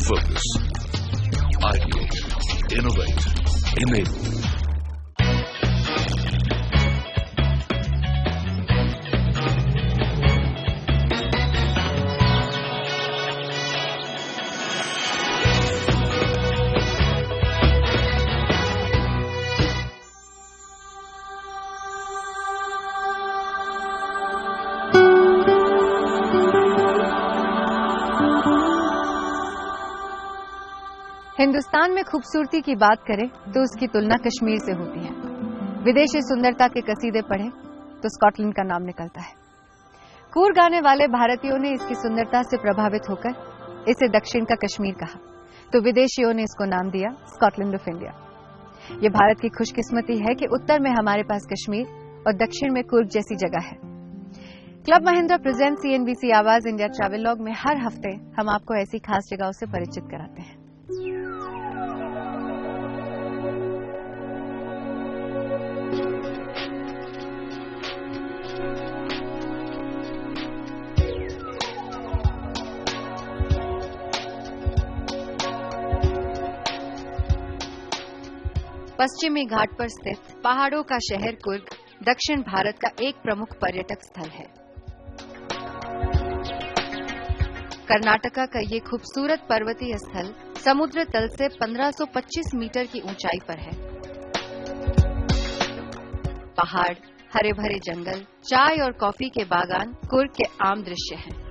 Focus. Ideate. Innovate. Enable. Hindustan में खूबसूरती की बात करें तो उसकी तुलना कश्मीर से होती है। विदेशी सुंदरता के कसीदे पढ़े तो स्कॉटलैंड का नाम निकलता है। कूर गाने वाले भारतीयों ने इसकी सुंदरता से प्रभावित होकर इसे दक्षिण का कश्मीर कहा, तो विदेशियों ने इसको नाम दिया स्कॉटलैंड ऑफ इंडिया। ये भारत की खुशकिस्मती है कि उत्तर में हमारे पास कश्मीर और दक्षिण में कूर्ग जैसी जगह है। क्लब महिंद्रा प्रेजेंट CNBC आवाज इंडिया ट्रैवल लॉग में हर हफ्ते हम आपको ऐसी खास जगहों से परिचित कराते हैं। पश्चिमी घाट पर स्थित पहाड़ों का शहर कूर्ग दक्षिण भारत का एक प्रमुख पर्यटक स्थल है। कर्नाटका का ये खूबसूरत पर्वतीय स्थल समुद्र तल से 1525 मीटर की ऊंचाई पर है। पहाड़, हरे भरे जंगल, चाय और कॉफी के बागान कूर्ग के आम दृश्य हैं।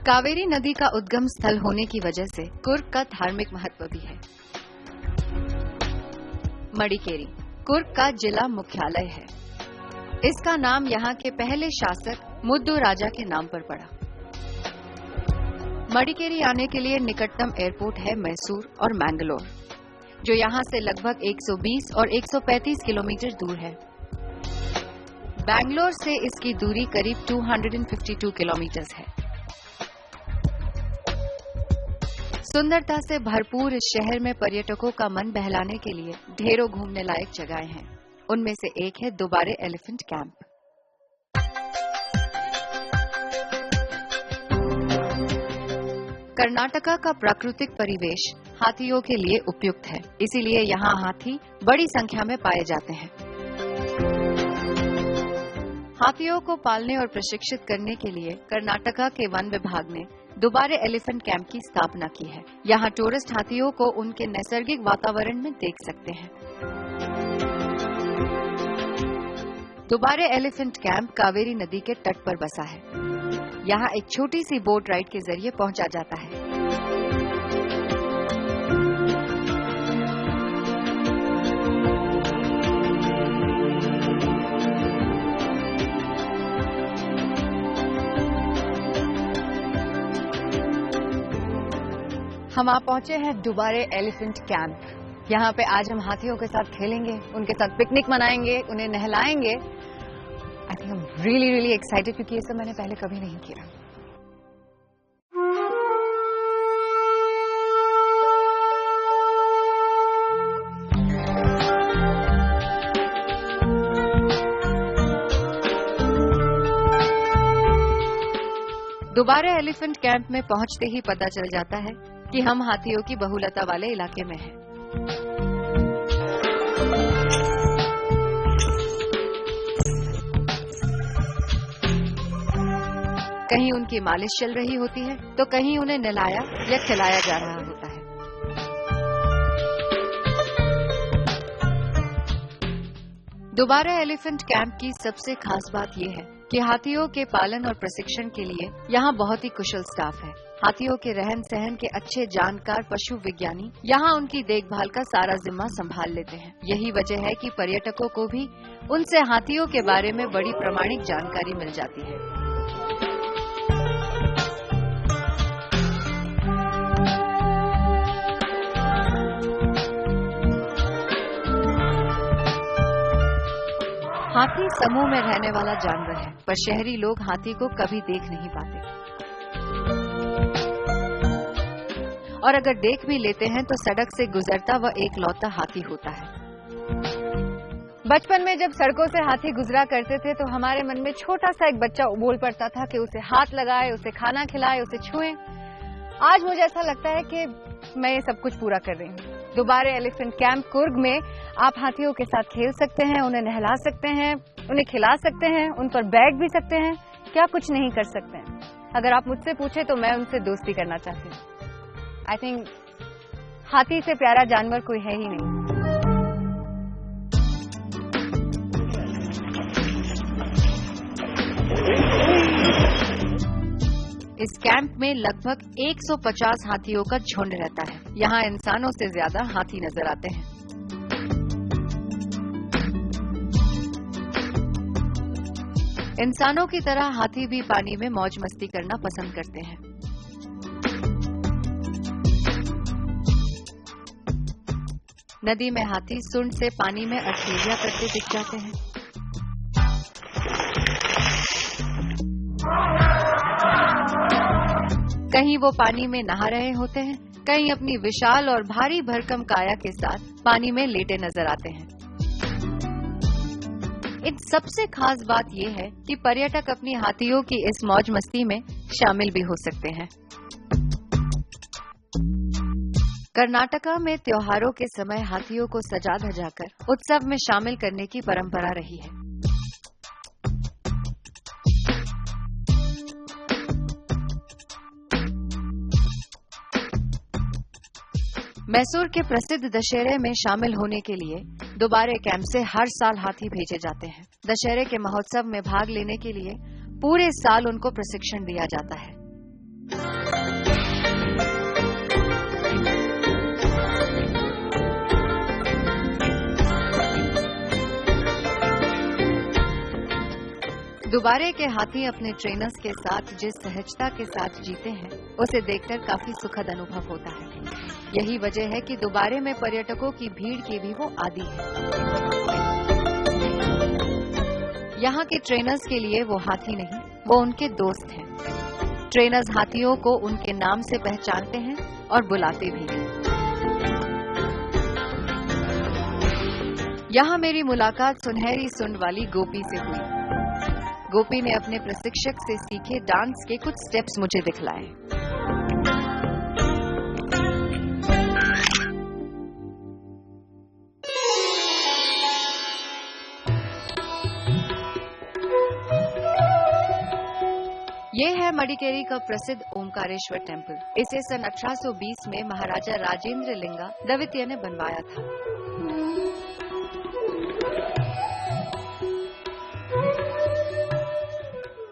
कावेरी नदी का उद्गम स्थल होने की वजह से कूर्ग का धार्मिक महत्व भी है। मडिकेरी कूर्ग का जिला मुख्यालय है। इसका नाम यहाँ के पहले शासक मुद्दू राजा के नाम पर पड़ा। मडिकेरी आने के लिए निकटतम एयरपोर्ट है मैसूर और मैंगलोर, जो यहाँ से लगभग 120 और 135 किलोमीटर दूर है। बैंगलोर से इसकी दूरी करीब 252 किलोमीटर है। सुंदरता से भरपूर इस शहर में पर्यटकों का मन बहलाने के लिए ढेरों घूमने लायक जगहें हैं। उनमें से एक है दुबारे एलिफेंट कैंप। कर्नाटका का प्राकृतिक परिवेश हाथियों के लिए उपयुक्त है, इसीलिए यहाँ हाथी बड़ी संख्या में पाए जाते हैं। हाथियों को पालने और प्रशिक्षित करने के लिए कर्नाटका के वन विभाग ने दुबारे एलिफेंट कैंप की स्थापना की है। यहाँ टूरिस्ट हाथियों को उनके नैसर्गिक वातावरण में देख सकते हैं। दुबारे एलिफेंट कैंप कावेरी नदी के तट पर बसा है। यहाँ एक छोटी सी बोट राइड के जरिए पहुंचा जाता है। हम आप पहुंचे हैं दुबारे एलिफेंट कैंप। यहाँ पे आज हम हाथियों के साथ खेलेंगे, उनके साथ पिकनिक मनाएंगे, उन्हें नहलाएंगे। I think I am really excited, क्योंकि ये सब मैंने पहले कभी नहीं किया। दुबारे एलिफेंट कैंप में पहुंचते ही पता चल जाता है कि हम हाथियों की बहुलता वाले इलाके में हैं। कहीं उनकी मालिश चल रही होती है तो कहीं उन्हें नहलाया या खिलाया जा रहा होता है। दुबारा एलिफेंट कैंप की सबसे खास बात यह है कि हाथियों के पालन और प्रशिक्षण के लिए यहाँ बहुत ही कुशल स्टाफ है। हाथियों के रहन सहन के अच्छे जानकार पशु विज्ञानी यहाँ उनकी देखभाल का सारा जिम्मा संभाल लेते हैं। यही वजह है कि पर्यटकों को भी उनसे हाथियों के बारे में बड़ी प्रामाणिक जानकारी मिल जाती है। हाथी समूह में रहने वाला जानवर है, पर शहरी लोग हाथी को कभी देख नहीं पाते और अगर देख भी लेते हैं तो सड़क से गुजरता वह एकलौता हाथी होता है। बचपन में जब सड़कों से हाथी गुजरा करते थे तो हमारे मन में छोटा सा एक बच्चा बोल पड़ता था कि उसे हाथ लगाए, उसे खाना खिलाए, उसे छुए। आज मुझे ऐसा लगता है कि मैं ये सब कुछ पूरा कर रही हूँ। दोबारा एलिफेंट कैंप कुर्ग में आप हाथियों के साथ खेल सकते हैं, उन्हें नहला सकते हैं, उन्हें खिला सकते हैं, उन पर बैठ भी सकते हैं। क्या कुछ नहीं कर सकते हैं? अगर आप मुझसे पूछे तो मैं उनसे दोस्ती करना चाहती हूँ। आई थिंक हाथी से प्यारा जानवर कोई है ही नहीं। इस कैंप में लगभग 150 हाथियों का झुंड रहता है। यहाँ इंसानों से ज्यादा हाथी नजर आते हैं। इंसानों की तरह हाथी भी पानी में मौज मस्ती करना पसंद करते हैं। नदी में हाथी सूंड से पानी में अठेलियां करते दिख जाते हैं। कहीं वो पानी में नहा रहे होते हैं, कहीं अपनी विशाल और भारी भरकम काया के साथ पानी में लेटे नजर आते हैं। इन सबसे खास बात यह है कि पर्यटक अपनी हाथियों की इस मौज मस्ती में शामिल भी हो सकते हैं। कर्नाटका में त्योहारों के समय हाथियों को सजा धजाकर उत्सव में शामिल करने की परंपरा रही है। मैसूर के प्रसिद्ध दशहरे में शामिल होने के लिए दोबारे कैंप से हर साल हाथी भेजे जाते हैं। दशहरे के महोत्सव में भाग लेने के लिए पूरे साल उनको प्रशिक्षण दिया जाता है। दोबारे के हाथी अपने ट्रेनर्स के साथ जिस सहजता के साथ जीते हैं, उसे देखकर काफी सुखद अनुभव होता है। यही वजह है कि दोबारे में पर्यटकों की भीड़ की भी वो आदी है। यहाँ के ट्रेनर्स के लिए वो हाथी नहीं, वो उनके दोस्त हैं। ट्रेनर्स हाथियों को उनके नाम से पहचानते हैं और बुलाते भी हैं। यहाँ मेरी मुलाकात सुनहरी सुंड वाली गोपी से हुई। गोपी ने अपने प्रशिक्षक से सीखे डांस के कुछ स्टेप्स मुझे दिखलाए। ये है मडिकेरी का प्रसिद्ध ओमकारेश्वर टेम्पल। इसे सन 1820 में महाराजा राजेंद्र लिंगा द्वितीय ने बनवाया था।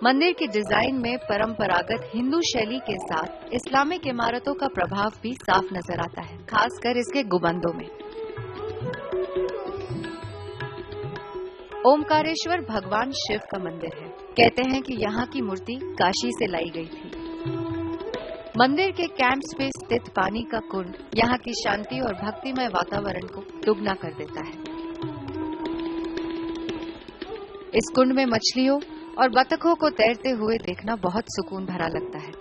मंदिर की डिजाइन में परंपरागत हिंदू शैली के साथ इस्लामिक इमारतों का प्रभाव भी साफ नजर आता है, खासकर इसके गुंबदों में। ओमकारेश्वर भगवान शिव का मंदिर है। कहते हैं कि यहाँ की मूर्ति काशी से लाई गई थी। मंदिर के कैंप्स पे स्थित पानी का कुंड यहाँ की शांति और भक्तिमय वातावरण को दुगना कर देता है। इस कुंड में मछलियों और बतखों को तैरते हुए देखना बहुत सुकून भरा लगता है।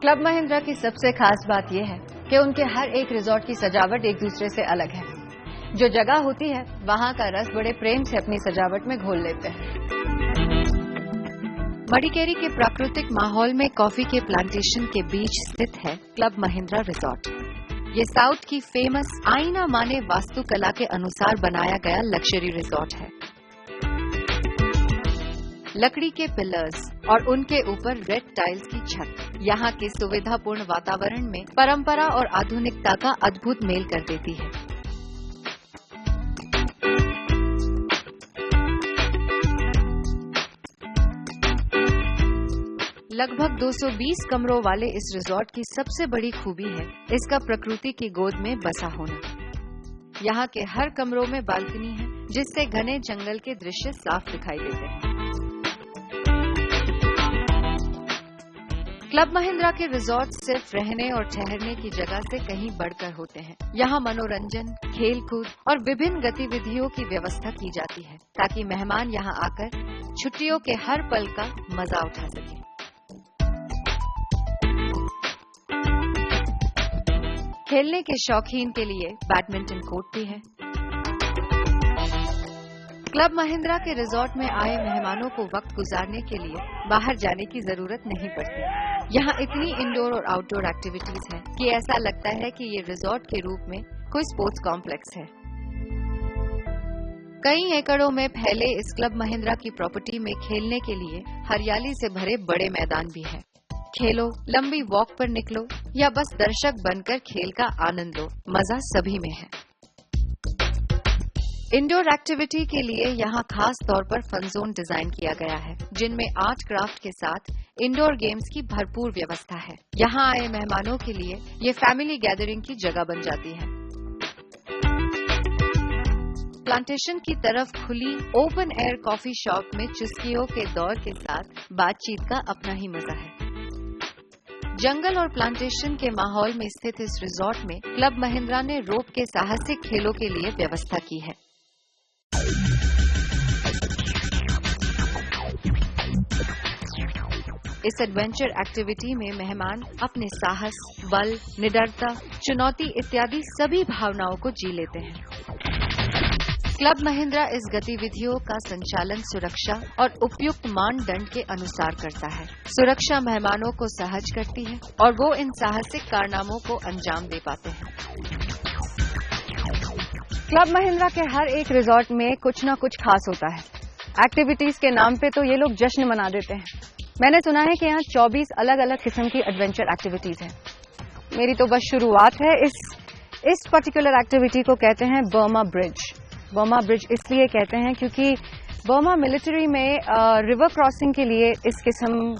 क्लब महिंद्रा की सबसे खास बात यह है कि उनके हर एक रिजॉर्ट की सजावट एक दूसरे से अलग है। जो जगह होती है वहां का रस बड़े प्रेम से अपनी सजावट में घोल लेते हैं। मडिकेरी के प्राकृतिक माहौल में कॉफी के प्लांटेशन के बीच स्थित है क्लब महिंद्रा रिजॉर्ट। ये साउथ की फेमस आईना माने वास्तुकला के अनुसार बनाया गया लग्जरी रिजॉर्ट है। लकड़ी के पिलर्स और उनके ऊपर रेड टाइल्स की छत यहाँ के सुविधापूर्ण वातावरण में परंपरा और आधुनिकता का अद्भुत मेल कर देती है। लगभग 220 कमरों वाले इस रिजॉर्ट की सबसे बड़ी खूबी है इसका प्रकृति की गोद में बसा होना। यहाँ के हर कमरों में बालकनी है, जिससे घने जंगल के दृश्य साफ दिखाई देते हैं। क्लब महिंद्रा के रिजॉर्ट सिर्फ रहने और ठहरने की जगह से कहीं बढ़कर होते हैं। यहाँ मनोरंजन, खेल कूद और विभिन्न गतिविधियों की व्यवस्था की जाती है, ताकि मेहमान यहाँ आकर छुट्टियों के हर पल का मजा उठा सकें। खेलने के शौकीन के लिए बैडमिंटन कोर्ट भी है। क्लब महिंद्रा के रिजॉर्ट में आए मेहमानों को वक्त गुजारने के लिए बाहर जाने की जरूरत नहीं पड़ती। यहाँ इतनी इंडोर और आउटडोर एक्टिविटीज हैं कि ऐसा लगता है कि ये रिजॉर्ट के रूप में कोई स्पोर्ट्स कॉम्प्लेक्स है। कई एकड़ों में फैले इस क्लब महिंद्रा की प्रॉपर्टी में खेलने के लिए हरियाली से भरे बड़े मैदान भी है। खेलो, लंबी वॉक पर निकलो या बस दर्शक बनकर खेल का आनंद लो, मजा सभी में है। इंडोर एक्टिविटी के लिए यहाँ खास तौर पर फन जोन डिजाइन किया गया है, जिनमें आर्ट क्राफ्ट के साथ इंडोर गेम्स की भरपूर व्यवस्था है। यहाँ आए मेहमानों के लिए ये फैमिली गैदरिंग की जगह बन जाती है। प्लांटेशन की तरफ खुली ओपन एयर कॉफी शॉप में चुस्कियों के दौर के साथ बातचीत का अपना ही मजा है। जंगल और प्लांटेशन के माहौल में स्थित इस रिजॉर्ट में क्लब महिंद्रा ने रोप के साहसिक खेलों के लिए व्यवस्था की है। इस एडवेंचर एक्टिविटी में मेहमान अपने साहस, बल, निडरता, चुनौती इत्यादि सभी भावनाओं को जी लेते हैं। क्लब महिंद्रा इस गतिविधियों का संचालन सुरक्षा और उपयुक्त मानदंड के अनुसार करता है। सुरक्षा मेहमानों को सहज करती है और वो इन साहसिक कारनामों को अंजाम दे पाते हैं। क्लब महिंद्रा के हर एक रिजॉर्ट में कुछ न कुछ खास होता है। एक्टिविटीज के नाम पे तो ये लोग जश्न मना देते हैं। मैंने सुना है कि यहाँ 24 अलग अलग किस्म की एडवेंचर एक्टिविटीज हैं। मेरी तो बस शुरुआत है। इस पर्टिकुलर एक्टिविटी को कहते हैं बर्मा ब्रिज। बर्मा ब्रिज इसलिए कहते हैं क्योंकि बर्मा मिलिट्री में रिवर क्रॉसिंग के लिए इस किस्म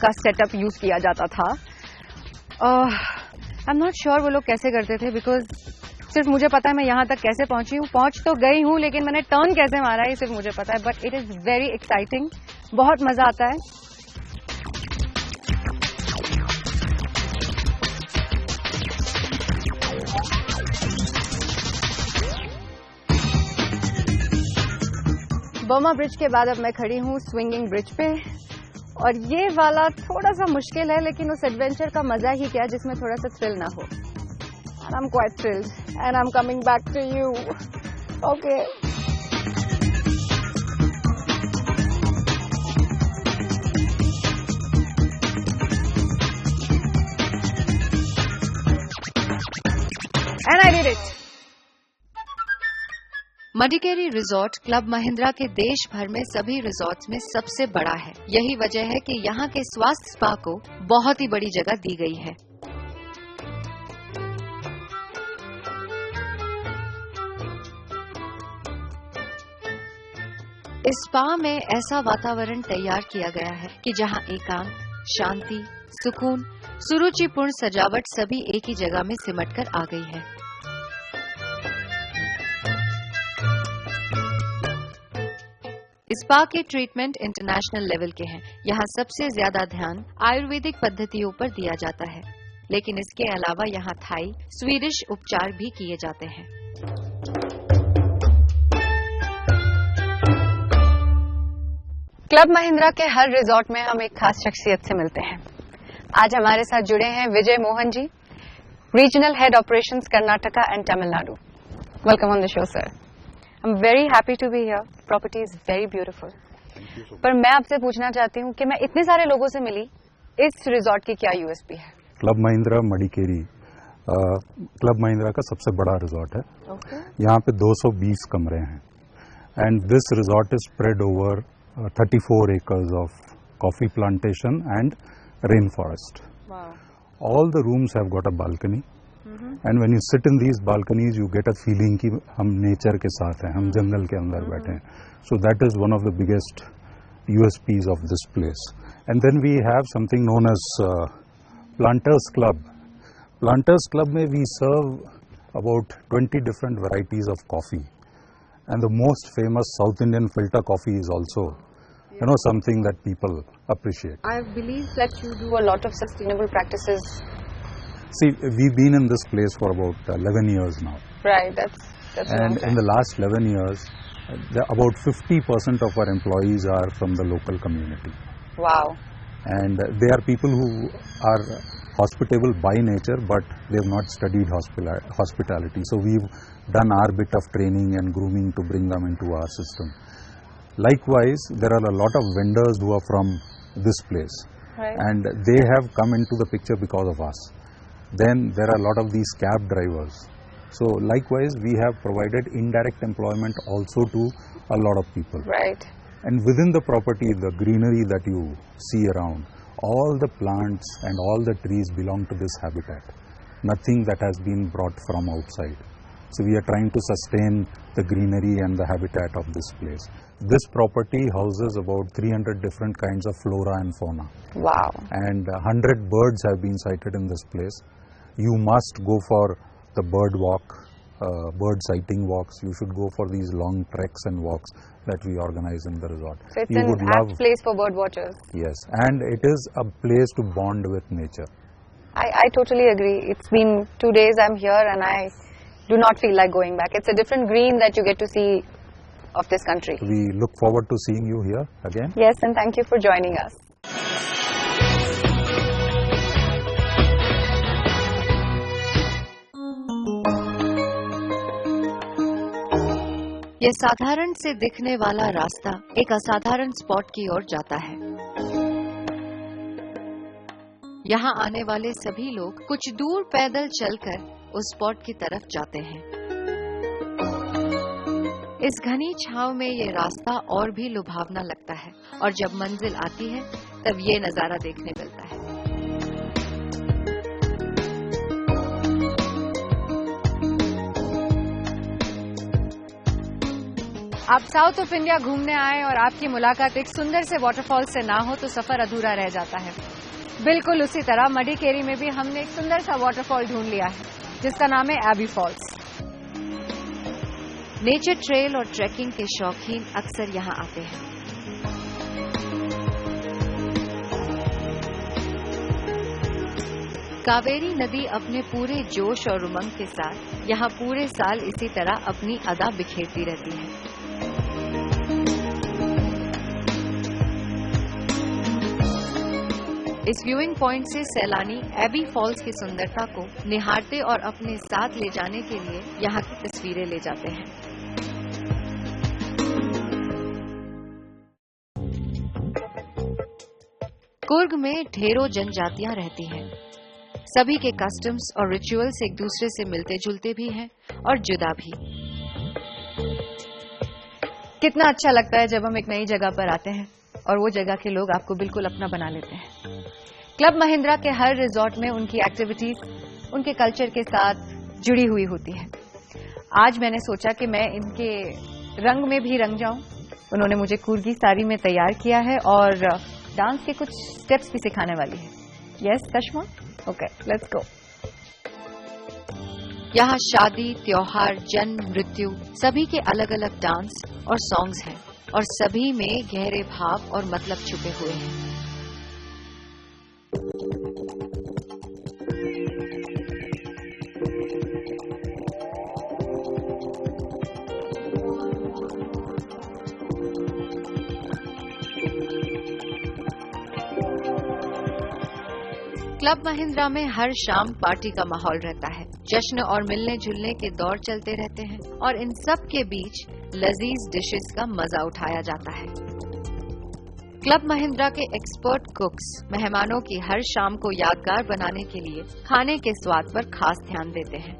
का सेटअप यूज किया जाता था। आई एम नॉट श्योर वो लोग कैसे करते थे, बिकॉज सिर्फ मुझे पता है मैं यहाँ तक कैसे पहुंची हूँ। पहुंच तो गई हूँ, लेकिन मैंने टर्न कैसे मारा है ये सिर्फ मुझे पता है। But it is very exciting, बहुत मजा आता है। बर्मा ब्रिज के बाद अब मैं खड़ी हूँ स्विंगिंग ब्रिज पे, और ये वाला थोड़ा सा मुश्किल है, लेकिन उस एडवेंचर का मजा ही क्या जिसमें थोड़ा सा थ्रिल ना हो। And I'm quite thrilled, and I'm coming back to you. Okay. And I did it. Madikeri resort club Mahindra के देश भर में सभी रिजॉर्ट्स में सबसे बड़ा है। यही वजह है कि यहाँ के स्वास्थ्य स्पा को बहुत ही बड़ी जगह दी गई है। इस स्पा में ऐसा वातावरण तैयार किया गया है कि जहां एकांत, शांति, सुकून, सुरुचिपूर्ण सजावट सभी एक ही जगह में सिमटकर आ गई है। इस स्पा के ट्रीटमेंट इंटरनेशनल लेवल के हैं। यहाँ सबसे ज्यादा ध्यान आयुर्वेदिक पद्धतियों पर दिया जाता है, लेकिन इसके अलावा यहाँ थाई, स्वीडिश उपचार भी किए जाते हैं। क्लब महिंद्रा के हर रिजॉर्ट में हम एक खास शख्सियत से मिलते हैं। आज हमारे साथ जुड़े हैं Vijay Mohan ji, regional head operations Karnataka and Tamil Nadu. Welcome on the show sir. I am very happy to be here. Property is very beautiful. पर मैं आपसे पूछना चाहती हूँ कि मैं इतने सारे लोगों से मिली, इस रिजॉर्ट की क्या यूएसपी है? क्लब महिंद्रा मडिकेरी क्लब महिंद्रा का सबसे बड़ा रिजॉर्ट है। यहाँ पे 220 कमरे हैं and this resort is spread over 34 acres of coffee plantation and rainforest. Wow. All the rooms have got a balcony. And when you sit in these balconies, you get a feeling कि हम nature के साथ हैं, हम जंगल के अंदर बैठे हैं. So that is one of the biggest USPs of this place. And then we have something known as Planters Club. Planters Club में we serve about 20 different varieties of coffee. And the most famous South Indian filter coffee is also, something that people appreciate. I believe that you do a lot of sustainable practices. See, we've been in this place for about 11 years now. Right, that's And in the last 11 years, about 50% of our employees are from the local community. Wow. And they are people who are hospitable by nature, but they have not studied hospitality. So we've done our bit of training and grooming to bring them into our system. Likewise, there are a lot of vendors who are from this place. Right. And they have come into the picture because of us. Then there are a lot of these cab drivers. So likewise, we have provided indirect employment also to a lot of people. Right. And within the property, the greenery that you see around, all the plants and all the trees belong to this habitat. Nothing that has been brought from outside. So we are trying to sustain the greenery and the habitat of this place. This property houses about 300 different kinds of flora and fauna. Wow. And 100 birds have been sighted in this place. You must go for the bird walk, bird sighting walks. You should go for these long treks and walks that we organize in the resort. So it's you an apt place for bird watchers. Yes, and it is a place to bond with nature. I totally agree. It's been 2 days I'm here and I do not feel like going back. It's a different green that you get to see of this country. We look forward to seeing you here again. Yes, and thank you for joining us. ये साधारण से दिखने वाला रास्ता एक असाधारण spot की ओर जाता है। यहाँ आने वाले सभी लोग कुछ दूर पैदल चलकर उस स्पॉट की तरफ जाते हैं। इस घनी छांव में ये रास्ता और भी लुभावना लगता है और जब मंजिल आती है तब ये नजारा देखने मिलता है। आप साउथ ऑफ इंडिया घूमने आए और आपकी मुलाकात एक सुंदर से वाटरफॉल से ना हो तो सफर अधूरा रह जाता है। बिल्कुल उसी तरह मडिकेरी में भी हमने एक सुंदर सा वाटरफॉल ढूंढ लिया है जिसका नाम है एबी फॉल्स। नेचर ट्रेल और ट्रैकिंग के शौकीन अक्सर यहाँ आते हैं। कावेरी नदी अपने पूरे जोश और उमंग के साथ यहाँ पूरे साल इसी तरह अपनी अदा बिखेरती रहती है। इस व्यूइंग पॉइंट से सैलानी एबी फॉल्स की सुंदरता को निहारते और अपने साथ ले जाने के लिए यहाँ की तस्वीरें ले जाते हैं। कुर्ग में ढेरों जनजातियां रहती हैं। सभी के कस्टम्स और रिचुअल्स एक दूसरे से मिलते जुलते भी हैं और जुदा भी। कितना अच्छा लगता है जब हम एक नई जगह पर आते हैं और वो जगह के लोग आपको बिल्कुल अपना बना लेते हैं। क्लब महिंद्रा के हर रिजॉर्ट में उनकी एक्टिविटीज उनके कल्चर के साथ जुड़ी हुई होती है। आज मैंने सोचा कि मैं इनके रंग में भी रंग जाऊं। उन्होंने मुझे कुर्गी साड़ी में तैयार किया है और डांस के कुछ स्टेप्स भी सिखाने वाली है। Yes Kashma, okay let's go. यहाँ शादी, त्योहार, जन्म, मृत्यु सभी के अलग अलग डांस और सॉन्ग्स हैं और सभी में गहरे भाव और मतलब छुपे हुए हैं। क्लब महिंद्रा में हर शाम पार्टी का माहौल रहता है। जश्न और मिलने जुलने के दौर चलते रहते हैं और इन सब के बीच लजीज डिशेस का मजा उठाया जाता है। क्लब महिंद्रा के एक्सपर्ट कुक्स मेहमानों की हर शाम को यादगार बनाने के लिए खाने के स्वाद पर खास ध्यान देते हैं।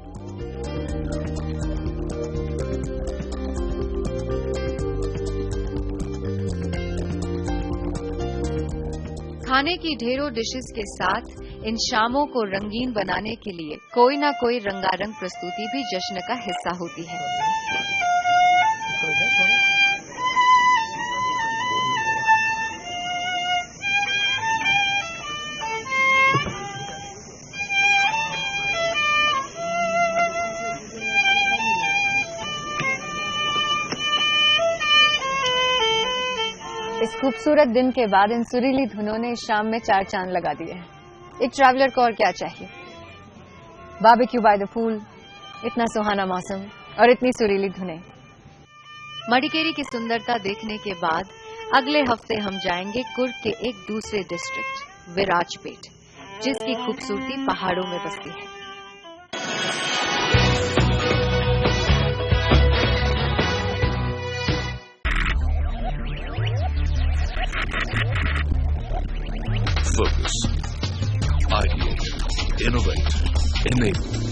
खाने की ढेरों डिशेस के साथ इन शामों को रंगीन बनाने के लिए कोई ना कोई रंगारंग प्रस्तुति भी जश्न का हिस्सा होती है। इस खूबसूरत दिन के बाद इन सुरीली धुनों ने शाम में 4 चांद लगा दिए हैं। एक ट्रैवलर को और क्या चाहिए। बारबेक्यू बाय द पूल, इतना सुहाना मौसम और इतनी सुरीली धुनें। मडिकेरी की सुंदरता देखने के बाद अगले हफ्ते हम जाएंगे कुर्ग के एक दूसरे डिस्ट्रिक्ट विराजपेट, जिसकी खूबसूरती पहाड़ों में बसती है। Focus, ideate, innovate, enable.